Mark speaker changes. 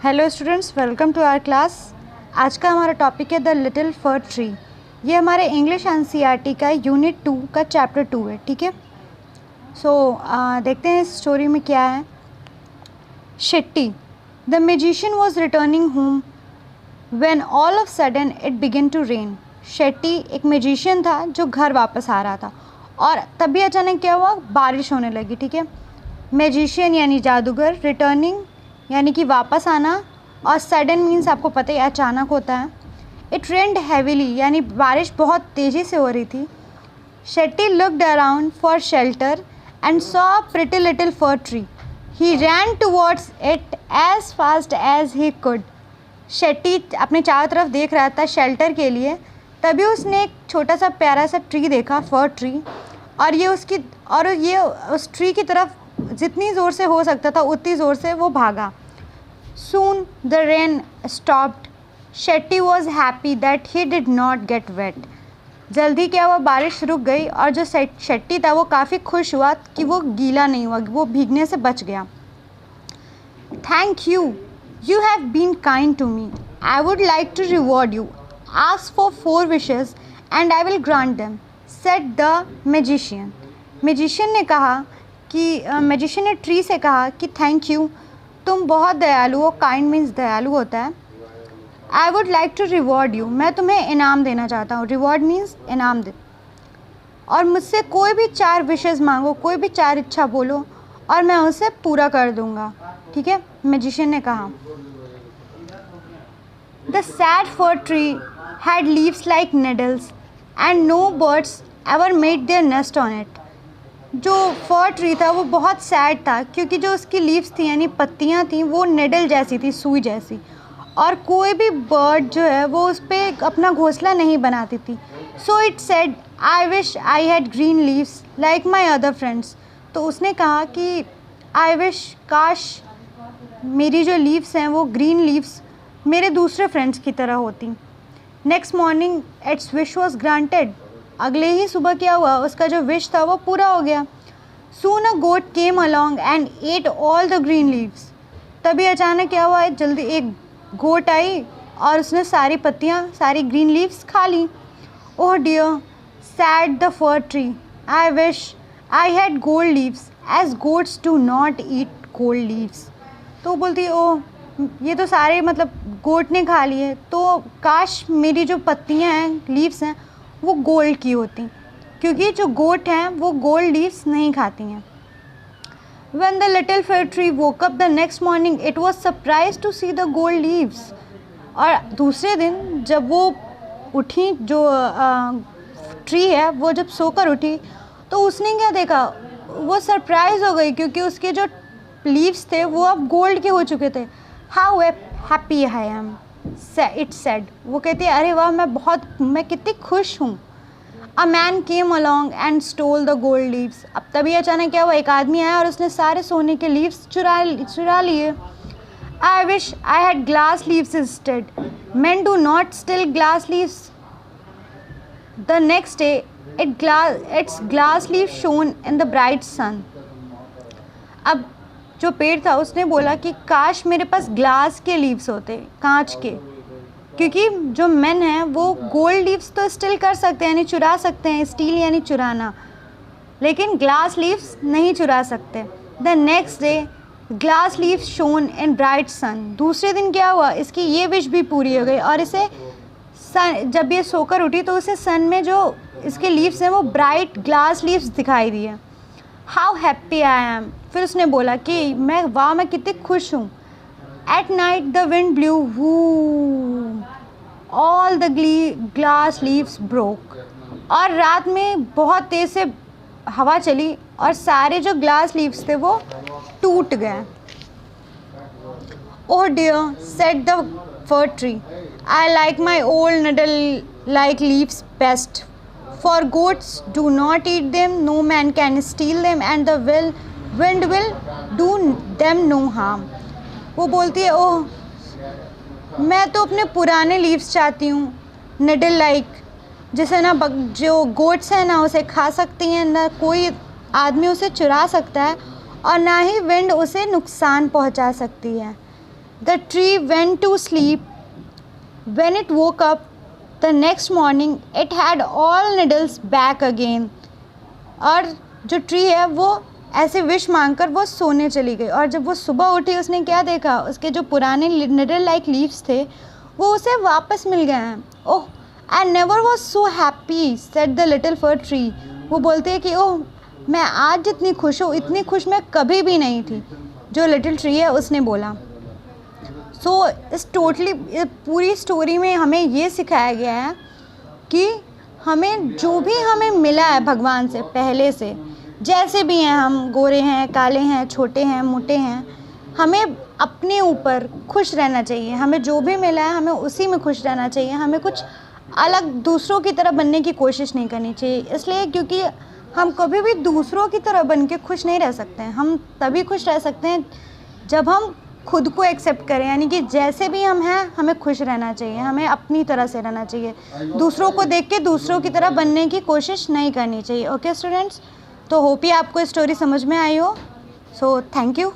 Speaker 1: Hello students, welcome to our class. आज का हमारा टॉपिक है द लिटिल फर ट्री। ये हमारे इंग्लिश एनसीईआरटी का यूनिट 2 का चैप्टर 2 है। ठीक है, देखते हैं इस स्टोरी में क्या है। Shetty the magician was returning home when all of sudden it began to rain. Shetty एक मैजिशियन था जो घर वापस आ रहा था और तभी अचानक क्या हुआ, बारिश होने लगी। ठीक है, मैजिशियन यानी जादूगर, रिटर्निंग यानी कि वापस आना, और सडन मीन्स आपको पता ही अचानक होता है। इट रेन्ड हैवीली यानी बारिश बहुत तेज़ी से हो रही थी। Shetty looked around for shelter and saw a pretty little fir tree. He ran towards it as fast as he could. Shetty अपने चारों तरफ देख रहा था शेल्टर के लिए, तभी उसने एक छोटा सा प्यारा सा ट्री देखा, फर ट्री, और ये उस ट्री की तरफ जितनी ज़ोर से हो सकता था उतनी ज़ोर से वो भागा। Soon the rain stopped. Shetty was happy that he did not get wet. जल्दी क्या हुआ, बारिश रुक गई और जो शेट्टी था वो काफ़ी खुश हुआ कि वो गीला नहीं हुआ, वो भीगने से बच गया। Thank you. You have been kind to me. I would like to reward you. Ask for 4 wishes and I will grant them, said the magician. Magician ने कहा कि मैजिशियन ने ट्री से कहा कि थैंक यू, तुम बहुत दयालु हो। काइंड मीन्स दयालु होता है। I would like to reward you, मैं तुम्हें इनाम देना चाहता हूँ। रिवॉर्ड मीन्स इनाम दे। और मुझसे कोई भी 4 विशेज़ मांगो, कोई भी 4 इच्छा बोलो और मैं उसे पूरा कर दूँगा। ठीक है, मैजिशियन ने कहा। The sad fir tree had leaves like needles and no birds ever made their nest on it. जो फर ट्री था वो बहुत सैड था क्योंकि जो उसकी लीव्स थी यानी पत्तियां थी वो नेडल जैसी थी, सुई जैसी, और कोई भी बर्ड जो है वो उस पर अपना घोंसला नहीं बनाती थी। So it said I wish I had green leaves like my other friends. तो उसने कहा कि आई विश, काश मेरी जो लीव्स हैं वो ग्रीन लीव्स मेरे दूसरे फ्रेंड्स की तरह होती। Next morning it's wish was granted. अगले ही सुबह क्या हुआ, उसका जो विश था वो पूरा हो गया। Soon a goat came along and ate all the green leaves. तभी अचानक क्या हुआ, जल्दी एक गोट आई और उसने सारी पत्तियाँ, सारी ग्रीन लीव्स खा ली। Oh dear, said the fir tree, I wish I had gold leaves as goats do not eat gold leaves. तो बोलती ओह, ये तो सारे गोट ने खा लिए, तो काश मेरी जो पत्तियाँ हैं, लीव्स हैं, वो गोल्ड की होती, क्योंकि जो गोट हैं वो गोल्ड लीव्स नहीं खाती हैं। When the little fir tree woke up the next morning, it was surprised to see the gold leaves. और दूसरे दिन जब वो उठी, जो ट्री है वो जब सोकर उठी तो उसने क्या देखा, वो सरप्राइज हो गई क्योंकि उसके जो लीव्स थे वो अब गोल्ड के हो चुके थे। How happy I am, it said. वो कहती है अरे वाह, मैं कितनी खुश हूँ। A man came along and stole the gold leaves. अब तभी अचानक क्या हुआ, एक आदमी आया और उसने सारे सोने के लीव्स चुरा लिए। I wish I had glass leaves instead. Men do not steal glass leaves. The next day, its glass leaves shone in the bright sun. अब जो पेड़ था उसने बोला कि काश मेरे पास ग्लास के लीव्स होते, कांच के, क्योंकि जो मेन हैं वो गोल्ड लीव्स तो स्टिल कर सकते हैं यानी चुरा सकते हैं, स्टील यानी चुराना, लेकिन ग्लास लीव्स नहीं चुरा सकते। The next day glass leaves shone in bright sun. दूसरे दिन क्या हुआ, इसकी ये विश भी पूरी हो गई और इसे जब ये सोकर उठी तो उसे सन में जो इसके लीव्स हैं वो ब्राइट ग्लास लीव्स दिखाई दिए। हाउ हैप्पी आई एम, फिर उसने बोला कि मैं कितनी खुश हूँ। At night the wind blew woo, all the glass leaves broke. और रात में बहुत तेज़ से हवा चली और सारे जो ग्लास लीव्स थे वो टूट गए। Oh dear, said the fir tree, I like my old needle like leaves best, for goats do not eat them, no man can steal them, and the wind will do them no harm. वो बोलती है ओह, मैं तो अपने पुराने leaves चाहती हूँ, needle like, जिसे ना जो गोट्स हैं ना उसे खा सकती हैं, ना कोई आदमी उसे चुरा सकता है और ना ही विंड उसे नुकसान पहुँचा सकती है। The tree went to sleep. When it woke up the next morning it had all needles back again. और जो ट्री है वो ऐसे विश मांगकर वो सोने चली गई. और जब वो सुबह उठी उसने क्या देखा, उसके जो पुराने निडल लाइक लीव्स थे वो उसे वापस मिल गए हैं. Oh, I never was so happy said the little fir tree. वो बोलते हैं कि ओह, मैं आज जितनी खुश हूँ इतनी खुश मैं कभी भी नहीं थी. जो लिटिल ट्री है उसने बोला. सो इस पूरी स्टोरी में हमें ये सिखाया गया है कि हमें जो भी हमें मिला है भगवान से पहले से, जैसे भी हैं, हम गोरे हैं, काले हैं, छोटे हैं, मोटे हैं, हमें अपने ऊपर खुश रहना चाहिए. हमें जो भी मिला है हमें उसी में खुश रहना चाहिए. हमें कुछ अलग दूसरों की तरह बनने की कोशिश नहीं करनी चाहिए. इसलिए क्योंकि हम कभी भी दूसरों की तरह बन के खुश नहीं रह सकते हैं. हम तभी खुश रह सकते हैं जब हम खुद को एक्सेप्ट करें. यानी कि जैसे भी हम हैं हमें खुश रहना चाहिए. हमें अपनी तरह से रहना चाहिए. दूसरों को देख के दूसरों की तरह बनने की कोशिश नहीं करनी चाहिए. ओके स्टूडेंट्स, तो होप ही आपको स्टोरी समझ में आई हो. So thank you.